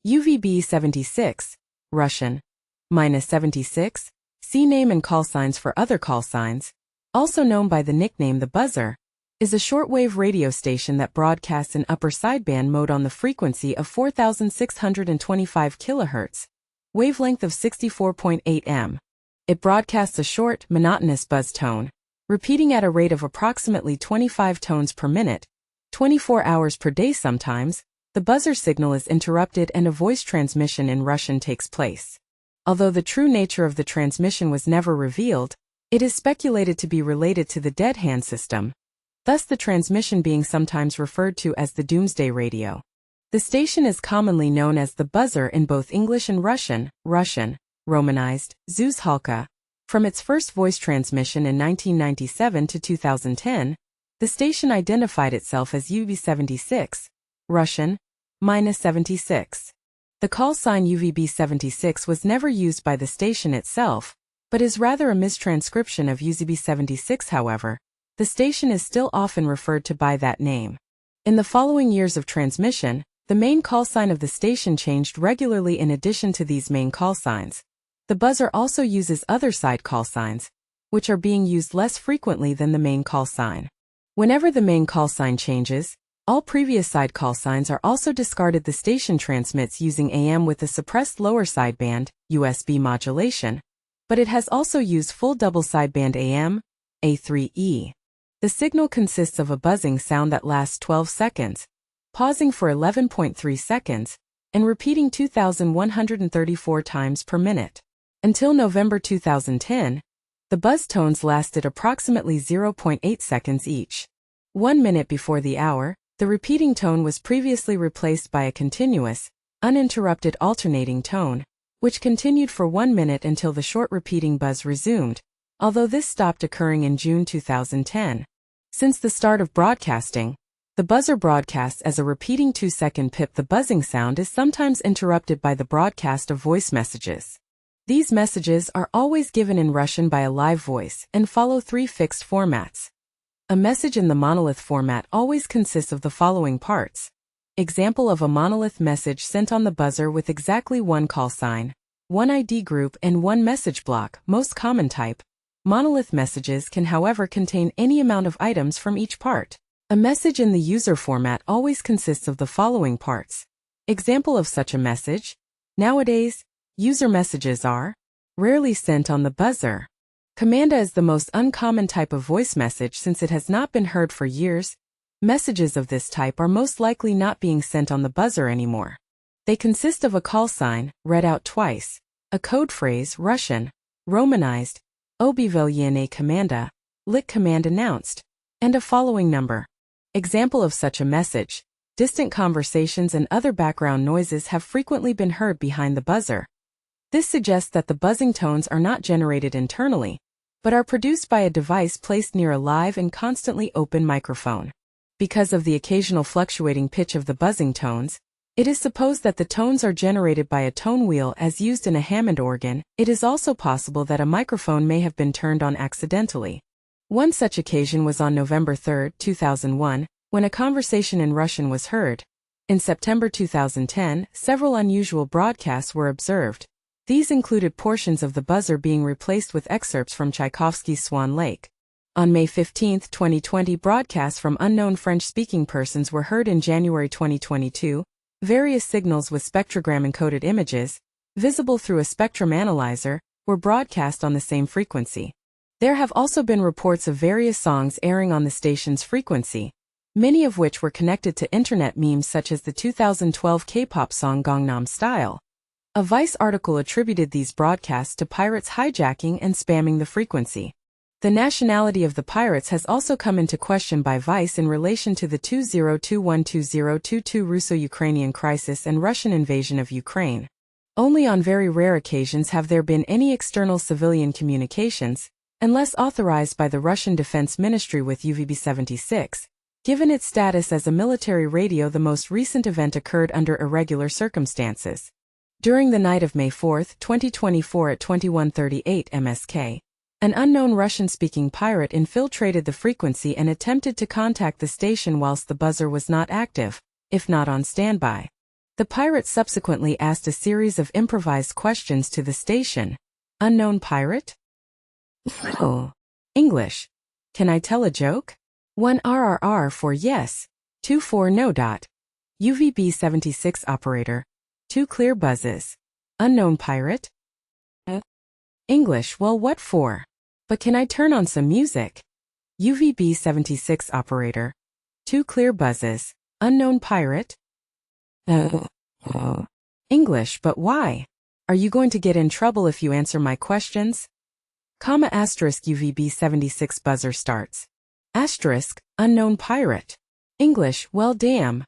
UVB-76, Russian, -76, see name and call signs for other call signs, also known by the nickname The Buzzer, is a shortwave radio station that broadcasts in upper sideband mode on the frequency of 4,625 kHz, wavelength of 64.8 m. It broadcasts a short, monotonous buzz tone, repeating at a rate of approximately 25 tones per minute, 24 hours per day sometimes. The buzzer signal is interrupted and a voice transmission in Russian takes place. Although the true nature of the transmission was never revealed, it is speculated to be related to the dead hand system, thus the transmission being sometimes referred to as the Doomsday Radio. The station is commonly known as The Buzzer in both English and Russian, romanized, Zuzhalka. From its first voice transmission in 1997 to 2010, the station identified itself as UVB-76, Russian, -76. The call sign UVB-76 was never used by the station itself, but is rather a mistranscription of UVB-76. However, the station is still often referred to by that name. In the following years of transmission, the main call sign of the station changed regularly. In addition to these main call signs, the buzzer also uses other side call signs, which are being used less frequently than the main call sign. Whenever the main call sign changes, all previous side call signs are also discarded. The station transmits using AM with a suppressed lower sideband, USB modulation, but it has also used full double sideband AM, A3E. The signal consists of a buzzing sound that lasts 12 seconds, pausing for 11.3 seconds, and repeating 2,134 times per minute. Until November 2010, the buzz tones lasted approximately 0.8 seconds each. 1 minute before the hour, the repeating tone was previously replaced by a continuous, uninterrupted alternating tone, which continued for 1 minute until the short repeating buzz resumed, although this stopped occurring in June 2010. Since the start of broadcasting, the buzzer broadcasts as a repeating 2-second pip. The buzzing sound is sometimes interrupted by the broadcast of voice messages. These messages are always given in Russian by a live voice and follow 3 fixed formats. A message in the monolith format always consists of the following parts. Example of a monolith message sent on the buzzer with exactly 1 call sign, 1 ID group and 1 message block, most common type. Monolith messages can however contain any amount of items from each part. A message in the user format always consists of the following parts. Example of such a message. Nowadays, user messages are rarely sent on the buzzer. Commanda is the most uncommon type of voice message since it has not been heard for years. Messages of this type are most likely not being sent on the buzzer anymore. They consist of a call sign, read out twice, a code phrase, Russian, romanized, Obvyelnye commanda, lit command announced, and a following number. Example of such a message. Distant conversations and other background noises have frequently been heard behind the buzzer. This suggests that the buzzing tones are not generated internally, but are produced by a device placed near a live and constantly open microphone. Because of the occasional fluctuating pitch of the buzzing tones, it is supposed that the tones are generated by a tone wheel as used in a Hammond organ. It is also possible that a microphone may have been turned on accidentally. One such occasion was on November 3, 2001, when a conversation in Russian was heard. In September 2010, several unusual broadcasts were observed. These included portions of the buzzer being replaced with excerpts from Tchaikovsky's Swan Lake. On May 15, 2020, broadcasts from unknown French-speaking persons were heard. In January 2022, various signals with spectrogram-encoded images, visible through a spectrum analyzer, were broadcast on the same frequency. There have also been reports of various songs airing on the station's frequency, many of which were connected to internet memes such as the 2012 K-pop song Gangnam Style. A Vice article attributed these broadcasts to pirates hijacking and spamming the frequency. The nationality of the pirates has also come into question by Vice in relation to the 2021-2022 Russo-Ukrainian crisis and Russian invasion of Ukraine. Only on very rare occasions have there been any external civilian communications, unless authorized by the Russian Defense Ministry with UVB-76. Given its status as a military radio, the most recent event occurred under irregular circumstances. During the night of May 4, 2024 at 21:38 MSK, an unknown Russian-speaking pirate infiltrated the frequency and attempted to contact the station whilst the buzzer was not active, if not on standby. The pirate subsequently asked a series of improvised questions to the station. Unknown pirate? Oh. English. Can I tell a joke? 1 RRR for yes. 2 for no. UVB-76 operator. 2 clear buzzes. Unknown pirate? English. Well, what for? But can I turn on some music? UVB-76 operator. 2 clear buzzes. Unknown pirate? English. But why? Are you going to get in trouble if you answer my questions? Asterisk UVB-76 buzzer starts. Asterisk, unknown pirate. English. Well, damn.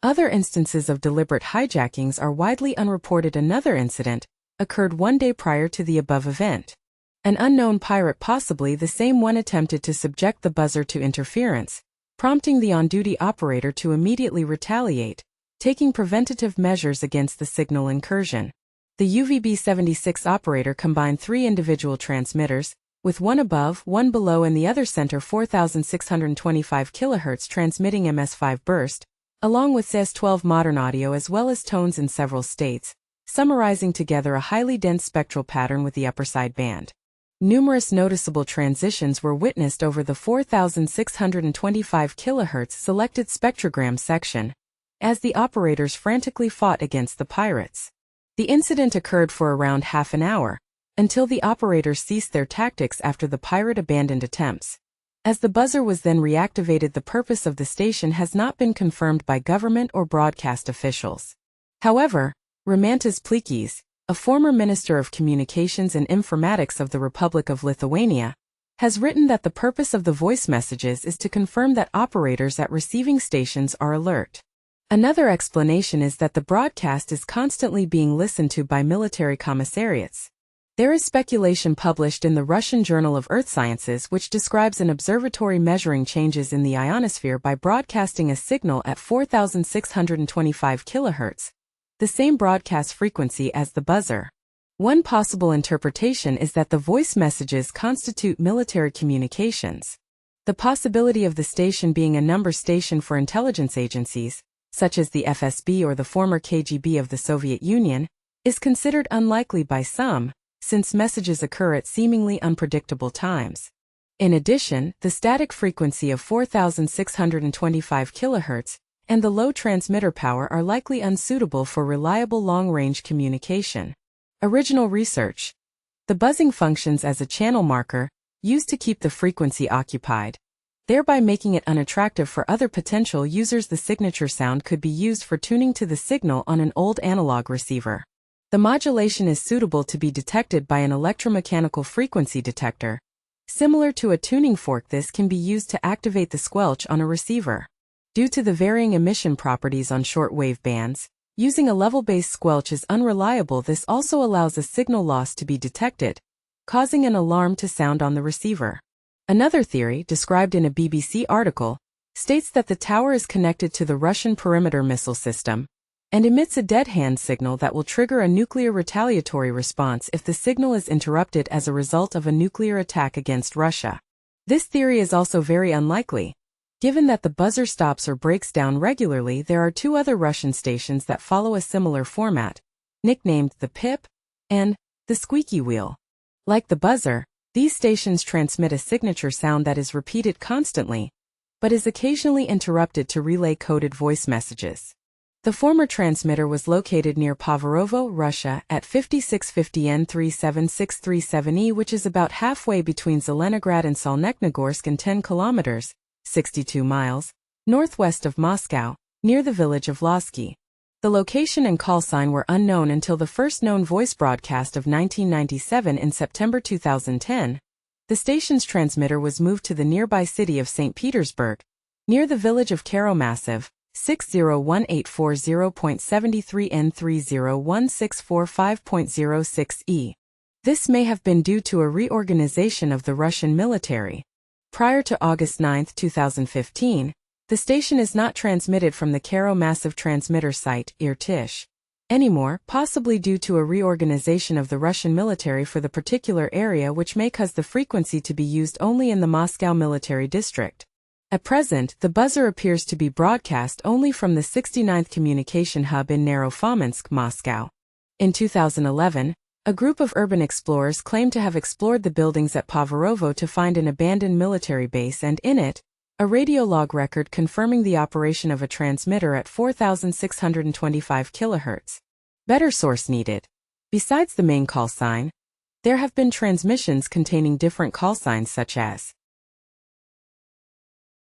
Other instances of deliberate hijackings are widely unreported. Another incident occurred 1 day prior to the above event. An unknown pirate, possibly the same one, attempted to subject the buzzer to interference, prompting the on-duty operator to immediately retaliate, taking preventative measures against the signal incursion. The UVB-76 operator combined 3 individual transmitters, with one above, one below and the other center 4625 kHz transmitting MS5 burst, along with CS12 modern audio as well as tones in several states, summarizing together a highly dense spectral pattern with the upper side band. Numerous noticeable transitions were witnessed over the 4625 kHz selected spectrogram section, as the operators frantically fought against the pirates. The incident occurred for around half an hour, until the operators ceased their tactics after the pirate abandoned attempts. As the buzzer was then reactivated, the purpose of the station has not been confirmed by government or broadcast officials. However, Rimantas Plikis, a former Minister of Communications and Informatics of the Republic of Lithuania, has written that the purpose of the voice messages is to confirm that operators at receiving stations are alert. Another explanation is that the broadcast is constantly being listened to by military commissariats. There is speculation published in the Russian Journal of Earth Sciences which describes an observatory measuring changes in the ionosphere by broadcasting a signal at 4625 kHz, the same broadcast frequency as the buzzer. One possible interpretation is that the voice messages constitute military communications. The possibility of the station being a number station for intelligence agencies, such as the FSB or the former KGB of the Soviet Union, is considered unlikely by some, since messages occur at seemingly unpredictable times. In addition, the static frequency of 4625 kHz and the low transmitter power are likely unsuitable for reliable long-range communication. Original research. The buzzing functions as a channel marker, used to keep the frequency occupied, thereby making it unattractive for other potential users. The signature sound could be used for tuning to the signal on an old analog receiver. The modulation is suitable to be detected by an electromechanical frequency detector. Similar to a tuning fork, this can be used to activate the squelch on a receiver. Due to the varying emission properties on short-wave bands, using a level-based squelch is unreliable. This also allows a signal loss to be detected, causing an alarm to sound on the receiver. Another theory, described in a BBC article, states that the tower is connected to the Russian perimeter missile system and emits a dead-hand signal that will trigger a nuclear retaliatory response if the signal is interrupted as a result of a nuclear attack against Russia. This theory is also very unlikely. Given that the buzzer stops or breaks down regularly, there are 2 other Russian stations that follow a similar format, nicknamed the Pip and the Squeaky Wheel. Like the buzzer, these stations transmit a signature sound that is repeated constantly, but is occasionally interrupted to relay coded voice messages. The former transmitter was located near Poverovo, Russia, at 5650 N37637E, which is about halfway between Zelenohrad and Solnechnogorsk and 10 kilometers, 62 miles, northwest of Moscow, near the village of Losky. The location and call sign were unknown until the first known voice broadcast of 1997 in September 2010. The station's transmitter was moved to the nearby city of St. Petersburg, near the village of Karomassiv, 601840.73 N301645.06E. This may have been due to a reorganization of the Russian military. Prior to August 9, 2015, the station is not transmitted from the Karomassiv transmitter site, Irtysh, anymore, possibly due to a reorganization of the Russian military for the particular area, which may cause the frequency to be used only in the Moscow military district. At present, the buzzer appears to be broadcast only from the 69th Communication Hub in Naro-Fominsk, Moscow. In 2011, a group of urban explorers claimed to have explored the buildings at Poverovo to find an abandoned military base and in it, a radiolog record confirming the operation of a transmitter at 4,625 kHz. Better source needed. Besides the main call sign, there have been transmissions containing different call signs such as